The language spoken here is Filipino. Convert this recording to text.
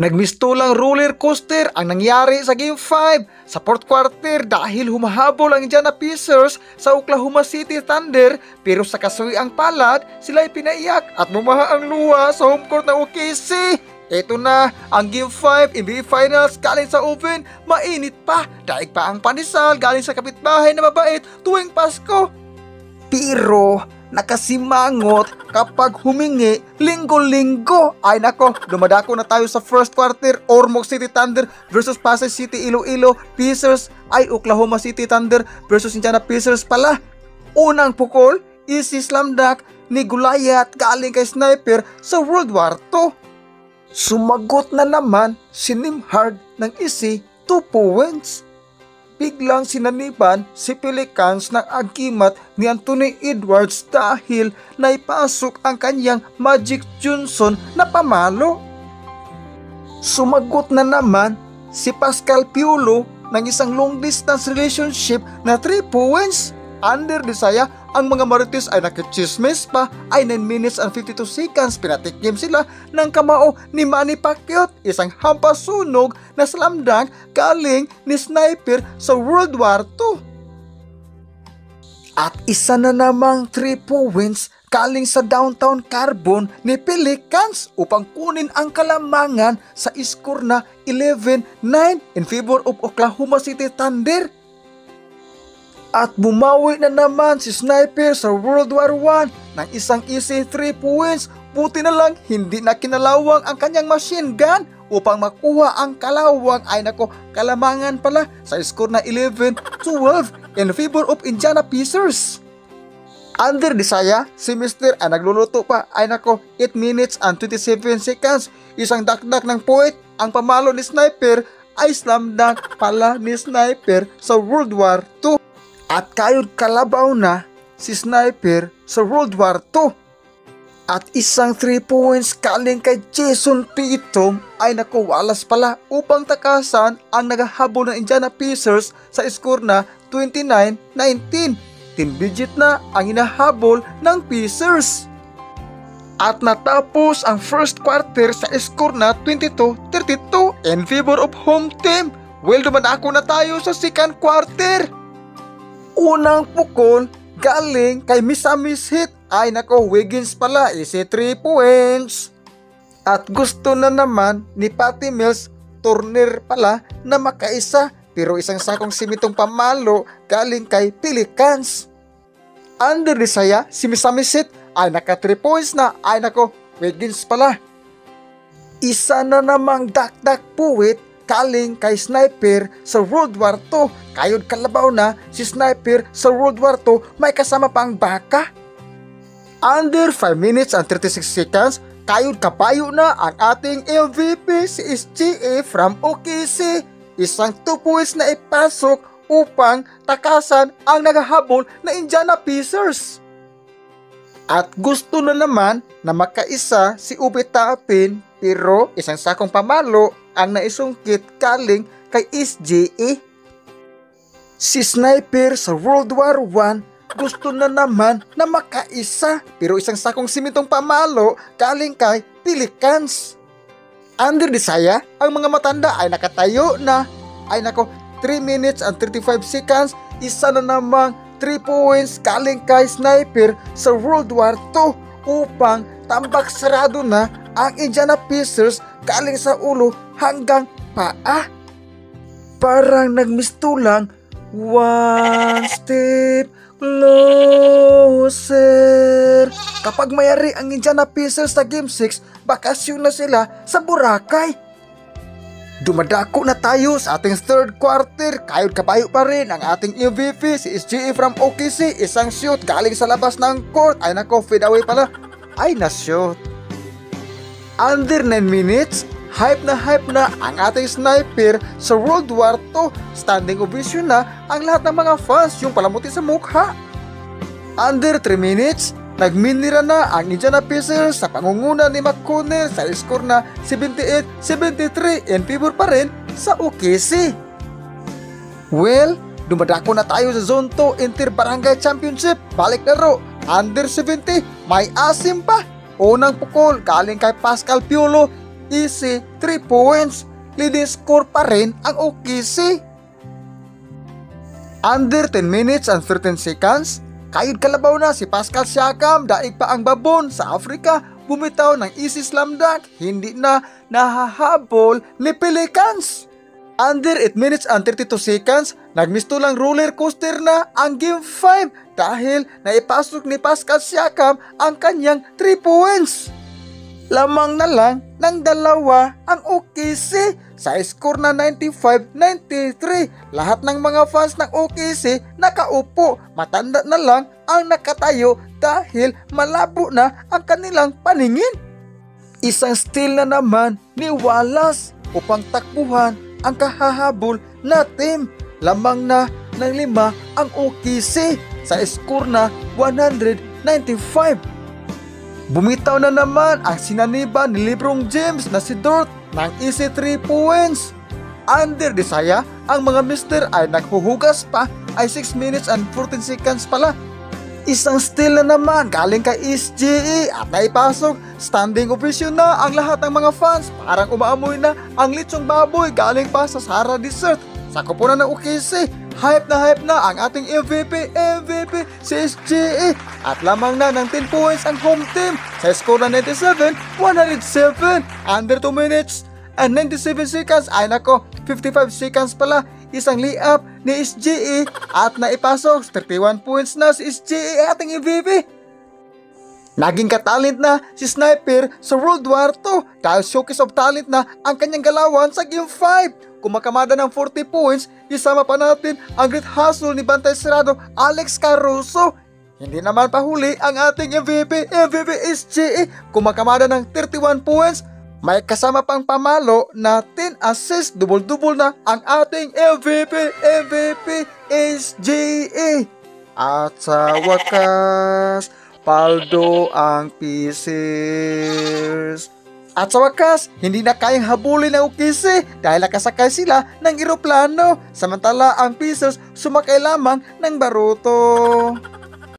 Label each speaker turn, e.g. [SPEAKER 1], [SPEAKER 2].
[SPEAKER 1] Nagmistulang roller coaster ang nangyari sa Game 5 sa fourth quarter dahil humahabol ang Indiana Pacers sa Oklahoma City Thunder, pero sa kasuiang palad sila'y pinaiyak at bumaha ang luha sa home court ng OKC. Ito na ang Game 5 NBA Finals galing sa oven. Mainit pa, daig pa ang pandesal galing sa kapitbahay na mabait tuwing Pasko. Pero nakasimangot kapag humingi linggo-linggo. Ay nako, dumadako na tayo sa first quarter. Ormoc City Thunder versus Pasay City Iloilo Pacers. Ay Oklahoma City Thunder versus Indiana Pacers pala. Unang pukol, easy slam dunk ni Goliath galing kay Sniper sa World War II. Sumagot na naman si Nimhard ng easy 2 points. Biglang sinaniban si Pelicans ng agimat ni Anthony Edwards dahil naipasok ang kanyang Magic Johnson na pamalo. Sumagot na naman si Pascal Piolo ng isang long distance relationship na 3 points. Under Desaya, ang mga Marites ay nakichismis pa. Ay 9 minutes and 52 seconds pinatikim sila ng kamao ni Manny Pacquiao, isang hampasunog na slam dunk galing ni Sniper sa World War II. At isa na namang 3 points galing sa downtown Carbon ni Pelicans upang kunin ang kalamangan sa score na 11-9 in favor of Oklahoma City Thunder. At bumawi na naman si Sniper sa World War I ng isang easy 3 points. Buti na lang hindi na kinalawang ang kanyang machine gun upang makuha ang kalawang. Ay nako, kalamangan pala sa score na 11-12 in favor of Indiana Pacers. Under Desaya, si Mr. ay nagluluto pa. Ay nako, 8 minutes and 27 seconds. Isang dakdak ng poet. Ang pamalo ni Sniper ay slam dunk pala ni Sniper sa World War II. At kayod kalabaw na si Sniper sa World War II. At isang 3 points galing kay Jason Tatum ay nakuwalas pala upang takasan ang naghahabol ng Indiana Pacers sa score na 29-19. 10-digit na ang hinahabol ng Pacers. At natapos ang first quarter sa score na 22-32 in favor of home team. Well, dumadako na tayo sa second quarter. Unang pukol galing kay Misamis Heat. Ay nako, Wiggins pala, easy 3 points. At gusto na naman ni Patty Mills Turner pala na makaisa, pero isang sakong simitong pamalo galing kay Pelicans. Under Desaya, si Misamis Heat ay naka 3 points na. Ay nako, Wiggins pala. Isa na namang dakdak puwit galing kay Sniper sa World War II. Kayod kalabaw na si Sniper sa World War II, may kasama pang baka. Under 5 minutes and 36 seconds, kayod kapayo na ang ating MVP si SGA from OKC. Isang 2 points na ipasok upang takasan ang naghahabol na Indiana Pacers. At gusto na naman na makaisa si Ubi Tapin, pero isang sakong pamalo ang naisungkit galing kay SGA. Si Sniper sa World War I gusto na naman na makaisa, pero isang sakong simitong pamalo galing kay Pelicans. Under Desaya, ang mga matanda ay nakatayo na. Ay nako, 3 minutes and 35 seconds, isa na namang 3 points galing kay Sniper sa World War II upang tambak sarado na ang Indiana Pacers galing sa ulo hanggang paa. Parang nagmistulang one step closer. Kapag mayari ang Indiana Pacers sa Game 6, bakasyon na sila sa Boracay. Dumadako na tayo sa ating third quarter. Kayod kabayo pa rin ang ating MVP si SGA from OKC. Isang shoot galing sa labas ng court. Ay nako, fade away pala. Ay na-shoot. Under 9 minutes, hype na ang ating Sniper sa World War II. Standing ovation na ang lahat ng mga fans, yung palamuti sa mukha. Under 3 minutes, nagminira na ang Indiana Pacers sa pangunguna ni McConnell sa score na 78-73 in favor pa rin sa OKC. Well, dumadako na tayo sa Zone 2 Inter-Barangay Championship. Balik laro, under 70, may asim pa. Unang pukol galing kay Pascal Piolo, easy 3 points. Leading score pa rin ang OKC. Under 10 minutes and 13 seconds, kahit kalabaw na si Pascal Siakam, daig pa ang babon sa Africa, bumitaw ng easy slam dunk, hindi na nahahabol ni Pelicans. Under 8 minutes and 32 seconds, nagmistulang roller coaster na ang Game 5 dahil naipasok ni Pascal Siakam ang kanyang 3 points. Lamang na lang ng dalawa ang OKC sa score na 95-93. Lahat ng mga fans ng OKC nakaupo, matanda na lang ang nakatayo dahil malabo na ang kanilang paningin. Isang steal na naman ni Wallace upang takbuhan ang kahahabol na team. Lamang na ng 5 ang OKC sa score na 195. Bumitaw na naman ang sinaniba ni LeBron James na si Dort ng easy 3 points. Under Desaya, ang mga mister ay naghuhugas pa ay 6 minutes and 14 seconds pala. Isang steal na naman galing kay SGA at naipasok. Standing ovation na ang lahat ng mga fans. Parang umaamoy na ang litsong baboy galing pa sa Sahara Desert. Sa kupunan ng OKC, hype na ang ating MVP si SGA. At lamang na ng 10 points ang home team sa score na 97-107. Under 2 minutes and 97 seconds, ay nako, 55 seconds pala. Isang layup ni SGA at naipasok. 31 points na si SGA, ating MVP. Naging katalent na si Sniper sa World War II dahil showcase of talent na ang kanyang galawan sa Game 5. Kumakamada ng 40 points, isama pa natin ang great hustle ni Bantay Serrano, Alex Caruso. Hindi naman pahuli ang ating MVP SGA, kumakamada ng 31 points. May kasama pang pamalo na 10 assists, double-double na ang ating MVP SGA. At sa wakas, paldo ang Pacers. At sa wakas, hindi na kayang habulin ng OKC dahil nakasakay sila ng eroplano. Samantala ang Pacers sumakay lamang ng baruto.